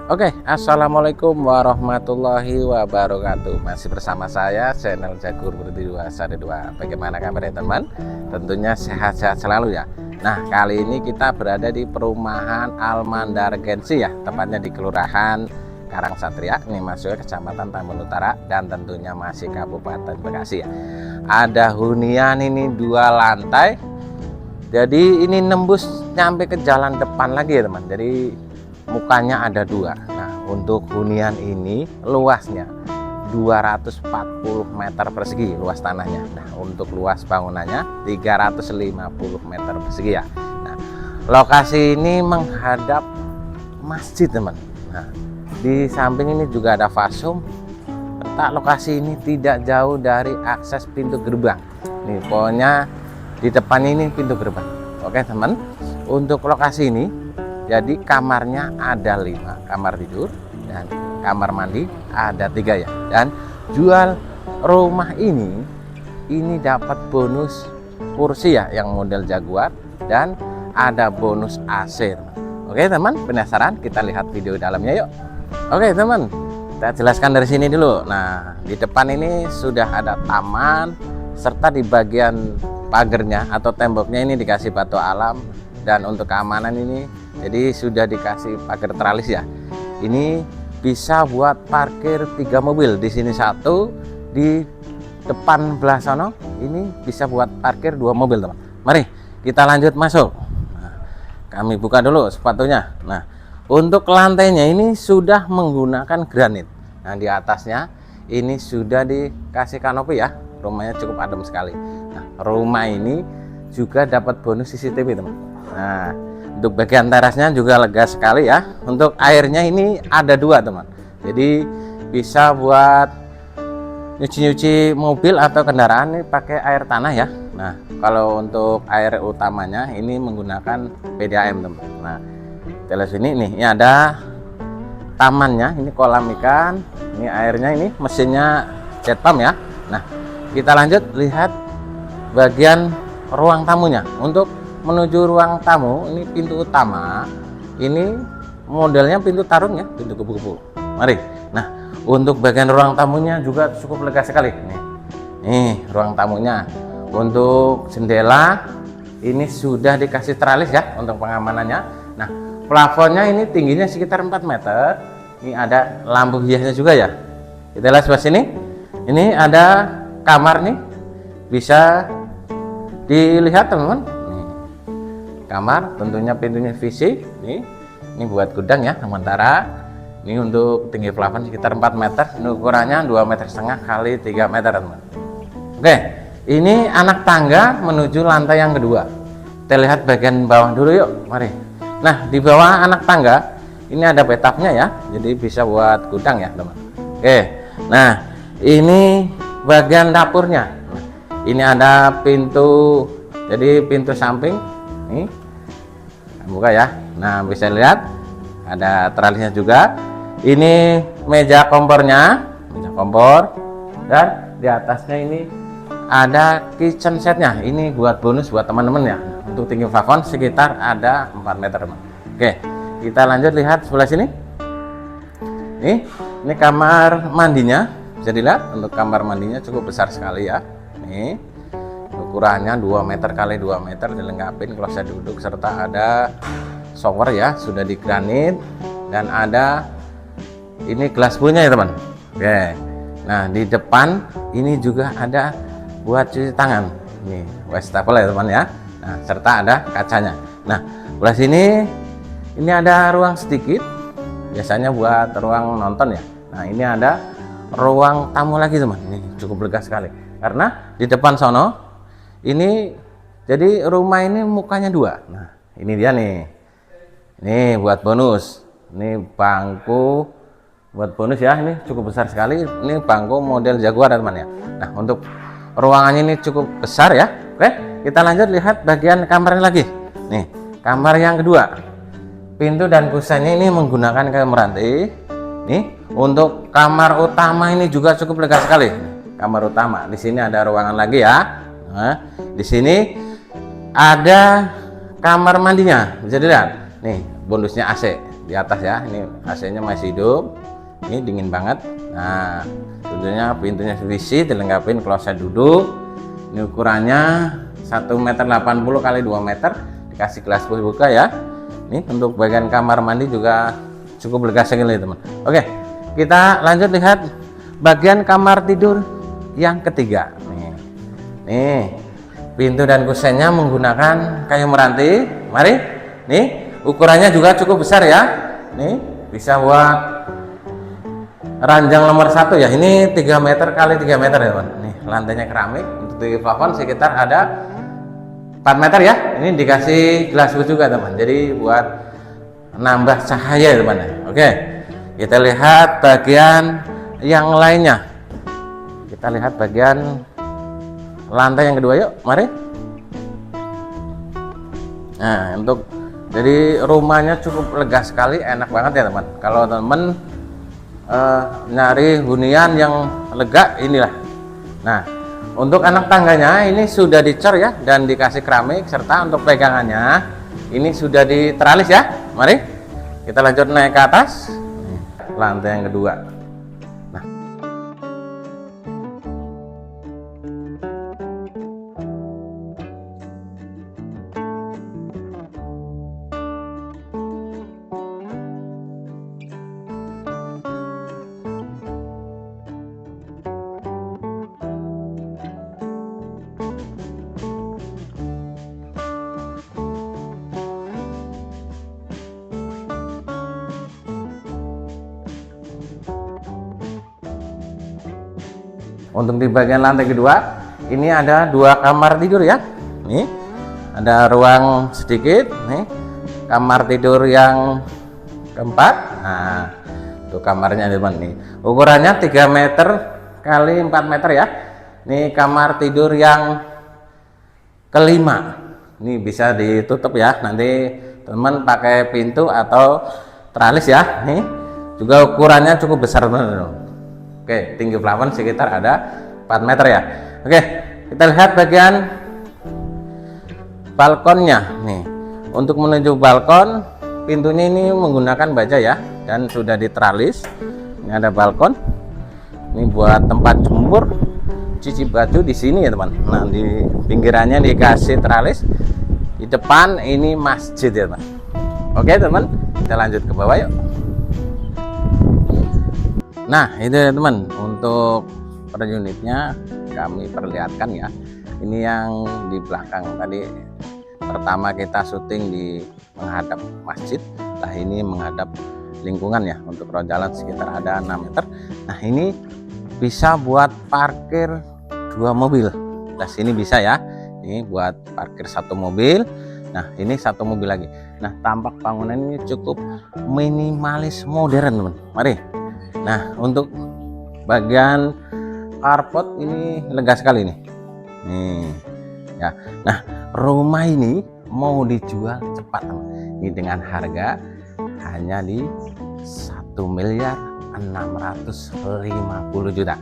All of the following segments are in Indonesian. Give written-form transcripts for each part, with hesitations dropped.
Oke, assalamualaikum warahmatullahi wabarakatuh. Masih bersama saya, channel Jagur Berdua Sade 2. Bagaimana kabarnya teman? Tentunya sehat-sehat selalu ya. Nah, kali ini kita berada di perumahan Almandargensi ya, tepatnya di Kelurahan Karangsatria. Ini masuk Kecamatan Tambun Utara dan tentunya masih Kabupaten Bekasi ya. Ada hunian ini 2 lantai. Jadi ini nembus nyampe ke jalan depan lagi ya teman. Jadi mukanya ada 2. Nah, untuk hunian ini luasnya 240 meter persegi luas tanahnya. Nah, untuk luas bangunannya 350 meter persegi ya. Nah, lokasi ini menghadap masjid teman. Nah, di samping ini juga ada fasum. Letak lokasi ini tidak jauh dari akses pintu gerbang. Nih, pokoknya di depan ini pintu gerbang. Oke teman, untuk lokasi ini jadi kamarnya ada 5 kamar tidur dan kamar mandi ada 3 ya. Dan jual rumah ini dapat bonus kursi ya yang model Jaguar dan ada bonus AC. Oke teman, penasaran? Kita lihat video dalamnya yuk. Oke teman, kita jelaskan dari sini dulu. Nah, di depan ini sudah ada taman serta di bagian pagernya atau temboknya ini dikasih batu alam, dan untuk keamanan ini jadi sudah dikasih pagar teralis ya. Ini bisa buat parkir 3 mobil. Di sini 1, di depan belah sono ini bisa buat parkir 2 mobil teman. Mari kita lanjut masuk. Nah, kami buka dulu sepatunya. Nah, untuk lantainya ini sudah menggunakan granit. Nah, di atasnya ini sudah dikasih kanopi ya. Rumahnya cukup adem sekali. Nah, rumah ini juga dapat bonus CCTV teman. Nah, untuk bagian terasnya juga lega sekali ya. Untuk airnya ini ada 2 teman. Jadi bisa buat nyuci-nyuci mobil atau kendaraan ini pakai air tanah ya. Nah, kalau untuk air utamanya ini menggunakan PDAM teman. Nah, kita lihat sini nih, ini ada tamannya, ini kolam ikan, ini airnya, ini mesinnya jet pump ya. Nah, kita lanjut lihat bagian ruang tamunya. Untuk menuju ruang tamu ini pintu utama, ini modelnya pintu tarung ya, pintu kupu-kupu. Mari. Nah, untuk bagian ruang tamunya juga cukup lega sekali. Nih ruang tamunya. Untuk jendela ini sudah dikasih teralis ya untuk pengamanannya. Nah, plafonnya ini tingginya sekitar 4 meter. Ini ada lampu hiasnya juga ya. Kita lihat sebelah sini. Ini ada kamar nih, bisa dilihat teman-teman. Kamar tentunya pintunya VC ini buat gudang ya. Sementara ini untuk tinggi plafon sekitar 4 meter, ini ukurannya 2,5 meter kali 3 meter teman. Oke, ini anak tangga menuju lantai yang kedua. Kita lihat bagian bawah dulu yuk, mari. Nah, di bawah anak tangga ini ada bathtubnya ya, jadi bisa buat gudang ya teman. Oke, nah ini bagian dapurnya. Ini ada pintu, jadi pintu samping ini buka ya. Nah, bisa lihat ada teralisnya juga. Ini meja kompornya, meja kompor, dan di atasnya ini ada kitchen setnya. Ini buat bonus buat teman-teman ya. Untuk tinggi plafon sekitar ada 4 meter teman. Oke, kita lanjut lihat sebelah sini. Ini kamar mandinya. Bisa dilihat untuk kamar mandinya cukup besar sekali ya. Nih ukurannya 2 meter kali 2 meter, dilengkapi kloset duduk serta ada shower ya, sudah di granit, dan ada ini gelas punya ya teman. Oke, nah di depan ini juga ada buat cuci tangan, ini wastafel ya teman ya. Nah, serta ada kacanya. Nah, sebelah sini ini ada ruang sedikit, biasanya buat ruang nonton ya. Nah, ini ada ruang tamu lagi teman. Ini cukup lega sekali karena di depan sono ini jadi rumah ini mukanya 2. Nah, ini dia nih. Ini buat bonus. Ini bangku buat bonus ya. Ini cukup besar sekali. Ini bangku model Jaguar teman ya. Nah, untuk ruangannya ini cukup besar ya. Oke, kita lanjut lihat bagian kamarnya lagi. Nih, kamar yang kedua. Pintu dan kusennya ini menggunakan kayu meranti. Nih, untuk kamar utama ini juga cukup lega sekali. Kamar utama. Di sini ada ruangan lagi ya. Nah, di sini ada kamar mandinya, bisa dilihat nih bonusnya AC. di atas ya. Ini AC-nya masih hidup, ini dingin banget. Nah, tentunya pintunya VC dilengkapi kloset duduk. Ini ukurannya 1,80 meter kali 2 meter, dikasih gelas buka ya. Ini untuk bagian kamar mandi juga cukup lega sekali teman. Oke, kita lanjut lihat bagian kamar tidur yang ketiga. Nih, pintu dan kusennya menggunakan kayu meranti. Mari, nih ukurannya juga cukup besar ya. Nih bisa buat ranjang nomor 1 ya. Ini 3 meter kali 3 meter ya teman. Nih lantainya keramik. Untuk di plafon sekitar ada 4 meter ya. Ini dikasih gelas juga teman. Jadi buat nambah cahaya ya teman. Oke, kita lihat bagian yang lainnya. Kita lihat bagian lantai yang kedua yuk, mari. Nah, untuk jadi rumahnya cukup lega sekali, enak banget ya teman. Kalau teman nyari hunian yang lega, inilah. Nah, untuk anak tangganya ini sudah dicor ya dan dikasih keramik, serta untuk pegangannya ini sudah diteralis ya. Mari kita lanjut naik ke atas. Lantai yang kedua. Untuk di bagian lantai kedua, ini ada 2 kamar tidur ya. Nih, ada ruang sedikit. Nih, kamar tidur yang keempat. Nah, itu kamarnya teman nih. Ukurannya 3 meter kali 4 meter ya. Ini kamar tidur yang kelima. Ini bisa ditutup ya. Nanti teman pakai pintu atau teralis ya. Nih, juga ukurannya cukup besar teman. Oke, tinggi plafon sekitar ada 4 meter ya. Oke, kita lihat bagian balkonnya nih. Untuk menuju balkon, pintunya ini menggunakan baja ya dan sudah diteralis. Ini ada balkon. Ini buat tempat jemur, cuci baju di sini ya teman. Nah, di pinggirannya dikasih teralis. Di depan ini masjid ya teman. Oke teman, kita lanjut ke bawah yuk. Nah, itu ya teman, untuk per unitnya kami perlihatkan ya. Ini yang di belakang tadi, pertama kita syuting di menghadap masjid. Nah, ini menghadap lingkungan ya. Untuk road jalan sekitar ada 6 meter. Nah, ini bisa buat parkir 2 mobil. Nah, sini bisa ya. Ini buat parkir 1 mobil. Nah, ini 1 mobil lagi. Nah, tampak bangunan ini cukup minimalis modern teman. Mari. Nah, untuk bagian carport ini lega sekali nih. Nih, ya. Nah, rumah ini mau dijual cepat, teman. Ini dengan harga hanya di 1.650.000.000.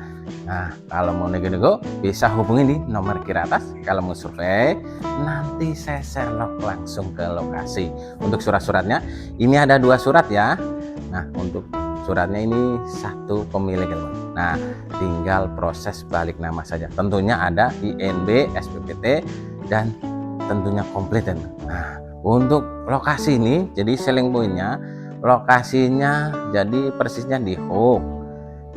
Nah, kalau mau nego-nego bisa hubungi di nomor kiri atas. Kalau mau survei, nanti saya share langsung ke lokasi. Untuk surat-suratnya, ini ada 2 surat ya. Nah, untuk suratnya ini 1 pemilik teman. Nah, tinggal proses balik nama saja. Tentunya ada INB, SPPT dan tentunya komplit teman. Nah, untuk lokasi ini jadi selling pointnya, lokasinya jadi persisnya di hook,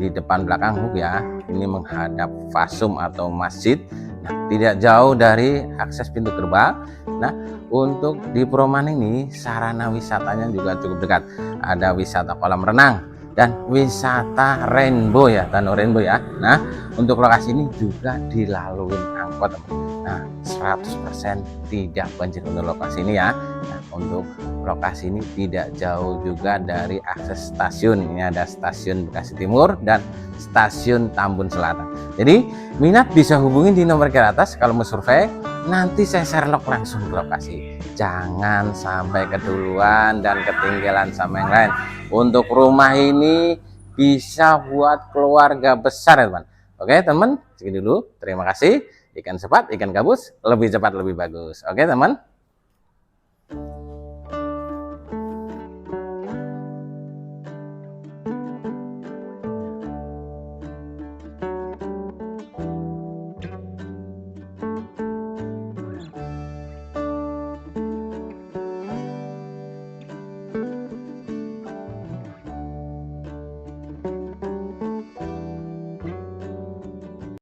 di depan belakang hook ya. Ini menghadap fasum atau masjid. Nah, tidak jauh dari akses pintu gerbang. Nah, untuk di perumahan ini sarana wisatanya juga cukup dekat. Ada wisata kolam renang dan wisata rainbow ya, danau rainbow ya. Nah, untuk lokasi ini juga dilalui angkot teman. Nah, 100% tidak banjir untuk lokasi ini ya. Nah, untuk lokasi ini tidak jauh juga dari akses stasiun. Ini ada stasiun Bekasi Timur dan stasiun Tambun Selatan. Jadi minat bisa hubungi di nomor ke atas. Kalau mau survei, nanti saya share langsung ke lokasi. Jangan sampai keduluan dan ketinggalan sama yang lain. Untuk rumah ini bisa buat keluarga besar ya teman. Oke teman, segini dulu. Terima kasih. Ikan cepat, ikan gabus, lebih cepat lebih bagus. Oke teman.